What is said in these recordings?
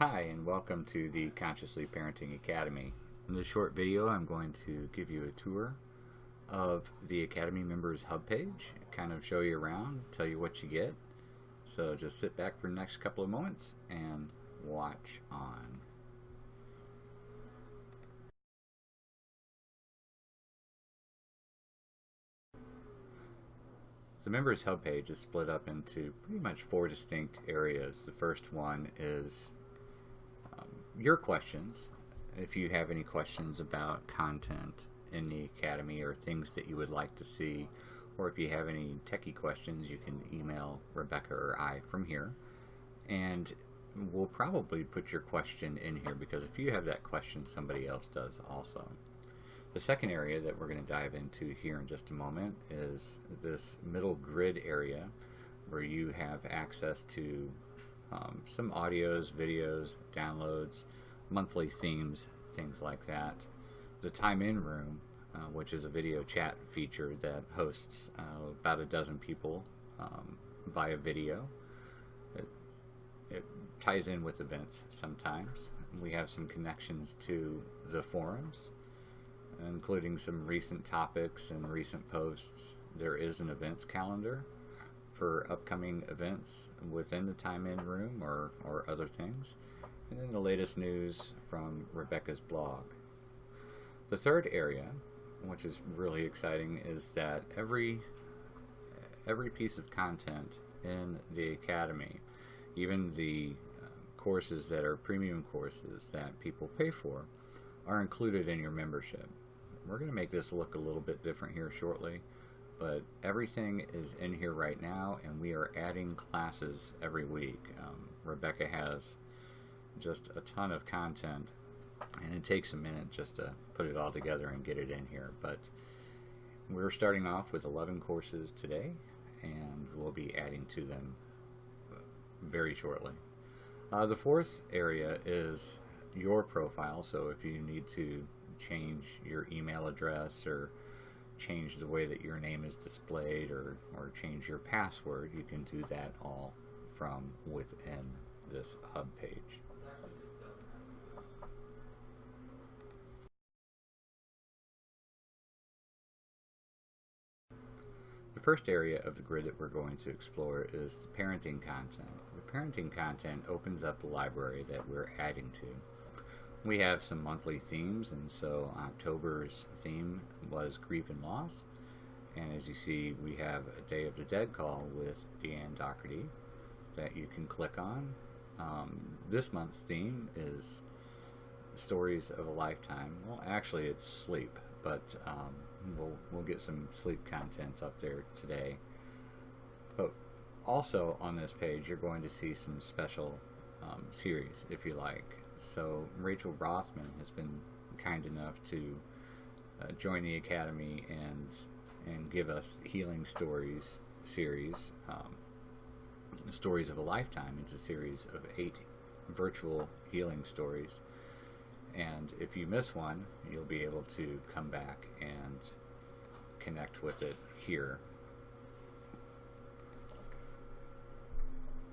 Hi, and welcome to the Consciously Parenting Academy. In this short video, I'm going to give you a tour of the Academy members hub page, kind of show you around, tell you what you get. So just sit back for the next couple of moments and watch on. The members hub page is split up into pretty much 4 distinct areas. The first one is your questions. If you have any questions about content in the Academy or things that you would like to see, or if you have any techie questions, you can email Rebecca or I from here, and we'll probably put your question in here because if you have that question, somebody else does also. The second area that we're going to dive into here in just a moment is this middle grid area where you have access to some audios, videos, downloads, monthly themes, things like that. The Time In Room, which is a video chat feature that hosts about a dozen people via video. It ties in with events sometimes. We have some connections to the forums, including some recent topics and recent posts. There is an events calendar for upcoming events within the Time In Room or other things, and then the latest news from Rebecca's blog. The third area, which is really exciting, is that every piece of content in the Academy, even the courses that are premium courses that people pay for, are included in your membership. We're going to make this look a little bit different here shortly, but everything is in here right now, and we are adding classes every week. Rebecca has just a ton of content, and it takes a minute just to put it all together and get it in here. But we're starting off with 11 courses today, and we'll be adding to them very shortly. The fourth area is your profile, so if you need to change your email address or change the way that your name is displayed or change your password, you can do that all from within this hub page. The first area of the grid that we're going to explore is the parenting content. The parenting content opens up the library that we're adding to. We have some monthly themes, and so October's theme was grief and loss. And as you see, we have a Day of the Dead call with Deanne Doherty that you can click on. This month's theme is Stories of a Lifetime. Well, actually it's sleep, but we'll get some sleep content up there today. But also on this page, you're going to see some special series, if you like. So Rachel Rothman has been kind enough to join the Academy and give us Healing Stories series. Stories of a Lifetime. It's a series of 8 virtual healing stories. And if you miss one, you'll be able to come back and connect with it here.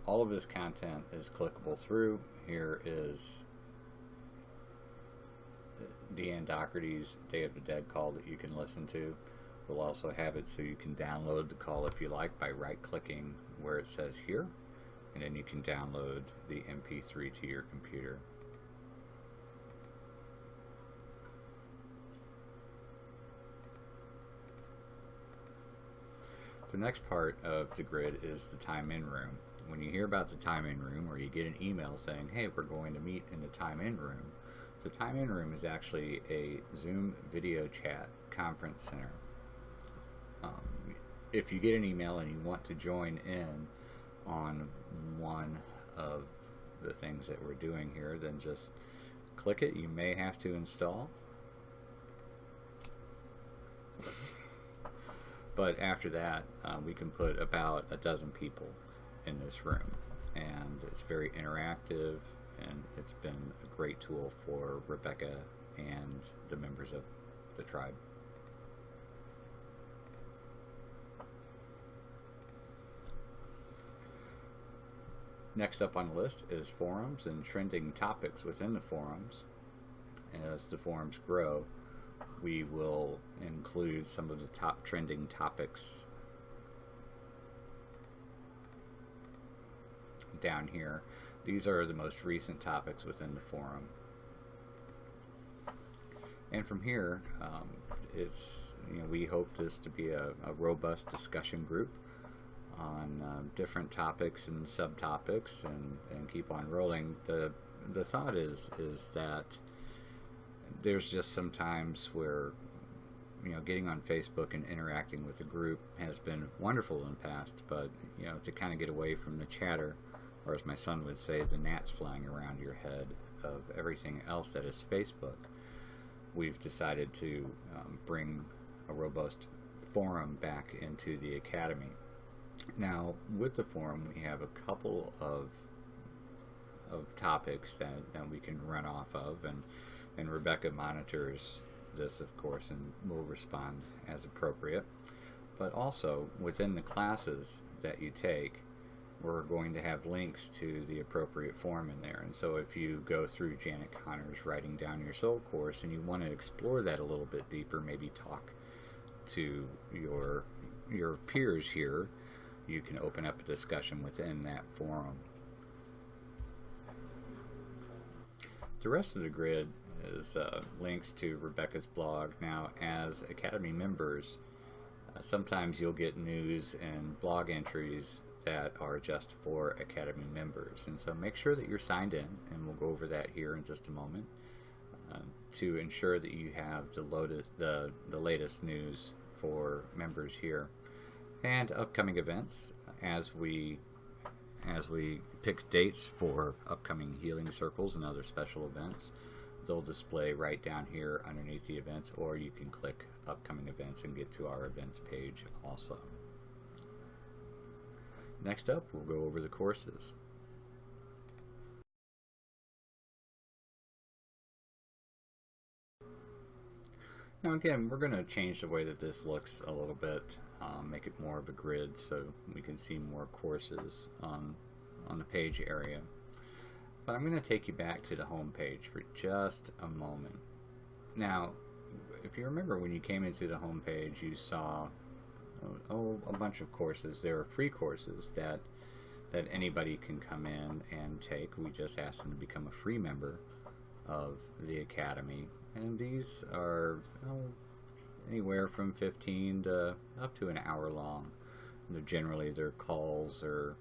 All of this content is clickable through. Here is Deanne Doherty's Day of the Dead call that you can listen to. We'll also have it so you can download the call if you like by right-clicking where it says here, and then you can download the MP3 to your computer. The next part of the grid is the Time In Room. When you hear about the Time In Room, or you get an email saying, hey, we're going to meet in the Time In Room, the Time In Room is actually a Zoom video chat conference center. If you get an email and you want to join in on one of the things that we're doing here, then just click it. You may have to install. But after that, we can put about a dozen people in this room, and it's very interactive, and it's been a great tool for Rebecca and the members of the tribe. Next up on the list is forums and trending topics within the forums. As the forums grow, we will include some of the top trending topics down here. These are the most recent topics within the forum. And from here, we hope this to be a robust discussion group on different topics and subtopics, and keep on rolling. The thought is that there's just some times where getting on Facebook and interacting with the group has been wonderful in the past, but to kind of get away from the chatter, or as my son would say, the gnats flying around your head of everything else that is Facebook, we've decided to bring a robust forum back into the Academy. Now, with the forum, we have a couple of topics that we can run off of, and Rebecca monitors this, of course, and will respond as appropriate. But also, within the classes that you take, we're going to have links to the appropriate forum in there. And so if you go through Janet Connor's Writing Down Your Soul course and you want to explore that a little bit deeper, maybe talk to your peers here, you can open up a discussion within that forum. The rest of the grid is links to Rebecca's blog. Now, as Academy members, sometimes you'll get news and blog entries that are just for Academy members, and so make sure that you're signed in, and we'll go over that here in just a moment, to ensure that you have the latest news for members here, and upcoming events. As we pick dates for upcoming healing circles and other special events, they'll display right down here underneath the events, or you can click upcoming events and get to our events page also. Next up, we'll go over the courses. Now again, we're going to change the way that this looks a little bit, make it more of a grid so we can see more courses on the page area. But I'm going to take you back to the home page for just a moment. Now, if you remember, when you came into the home page, you saw a bunch of courses. There are free courses that anybody can come in and take. We just ask them to become a free member of the Academy, and these are anywhere from 15 to up to an hour long. They're calls or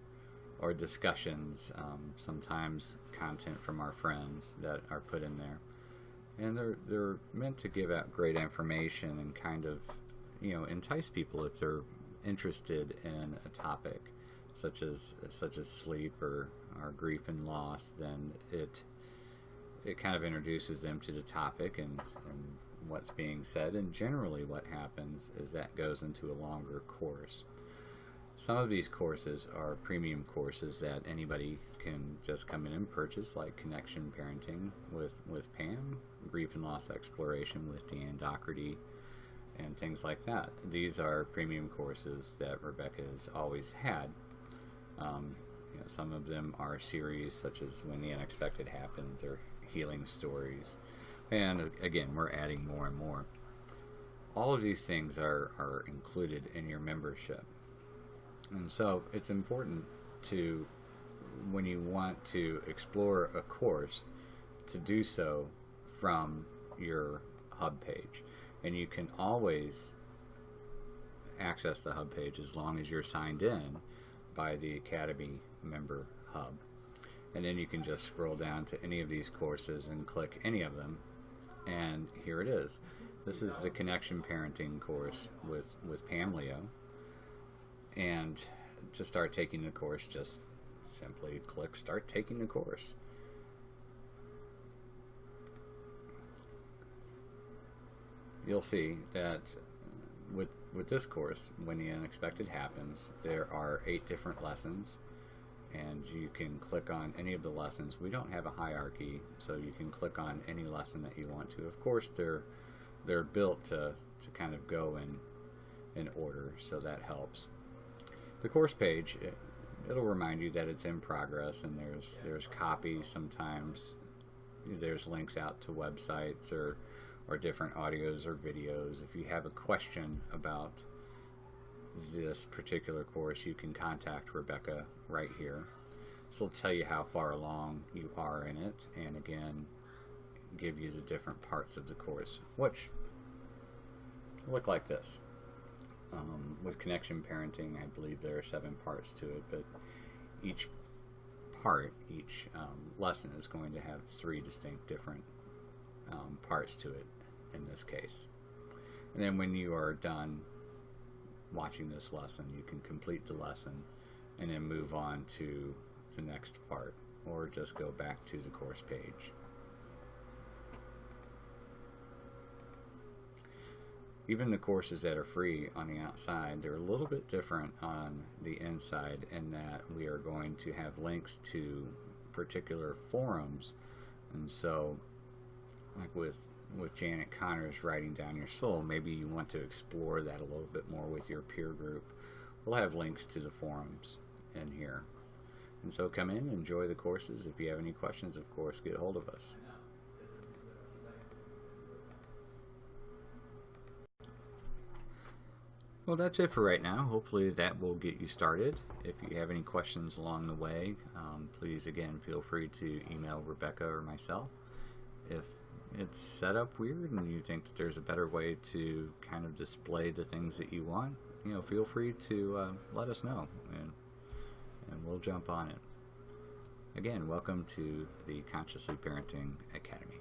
discussions, sometimes content from our friends that are put in there, and they're meant to give out great information and kind of entice people if they're interested in a topic such as sleep or grief and loss. Then it kind of introduces them to the topic and what's being said, and generally what happens is that goes into a longer course. Some of these courses are premium courses that anybody can just come in and purchase, like Connection Parenting with Pam, Grief and Loss Exploration with Deanne Doherty, and things like that. These are premium courses that Rebecca has always had. Some of them are series such as When the Unexpected Happens or Healing Stories, and again, we're adding more and more. All of these things are included in your membership, and so it's important to, when you want to explore a course, to do so from your hub page. And you can always access the hub page as long as you're signed in by the Academy member hub. And then you can just scroll down to any of these courses and click any of them, and here it is. This is the Connection Parenting course with Pam Leo. And to start taking the course, just simply click Start Taking the Course. You'll see that with this course, When the Unexpected Happens, there are 8 different lessons, and you can click on any of the lessons. We don't have a hierarchy, so you can click on any lesson that you want to. Of course, they're built to kind of go in order, so that helps. The course page, it'll remind you that it's in progress, and there's copies sometimes. There's links out to websites or different audios or videos. If you have a question about this particular course, you can contact Rebecca right here. This will tell you how far along you are in it, and again, give you the different parts of the course, which look like this. With Connection Parenting, I believe there are 7 parts to it, but each lesson is going to have 3 distinct different parts to it in this case. And then when you are done watching this lesson, you can complete the lesson and then move on to the next part, or just go back to the course page. Even the courses that are free on the outside, they're a little bit different on the inside, in that we are going to have links to particular forums. And so, like with Janet Conner's Writing Down Your Soul, maybe you want to explore that a little bit more with your peer group. We'll have links to the forums in here. And so come in, enjoy the courses. If you have any questions, of course, get a hold of us. Well, that's it for right now. Hopefully that will get you started. If you have any questions along the way, please again feel free to email Rebecca or myself. If it's set up weird and you think that there's a better way to kind of display the things that you want, feel free to let us know, and we'll jump on it. Again, welcome to the Consciously Parenting Academy.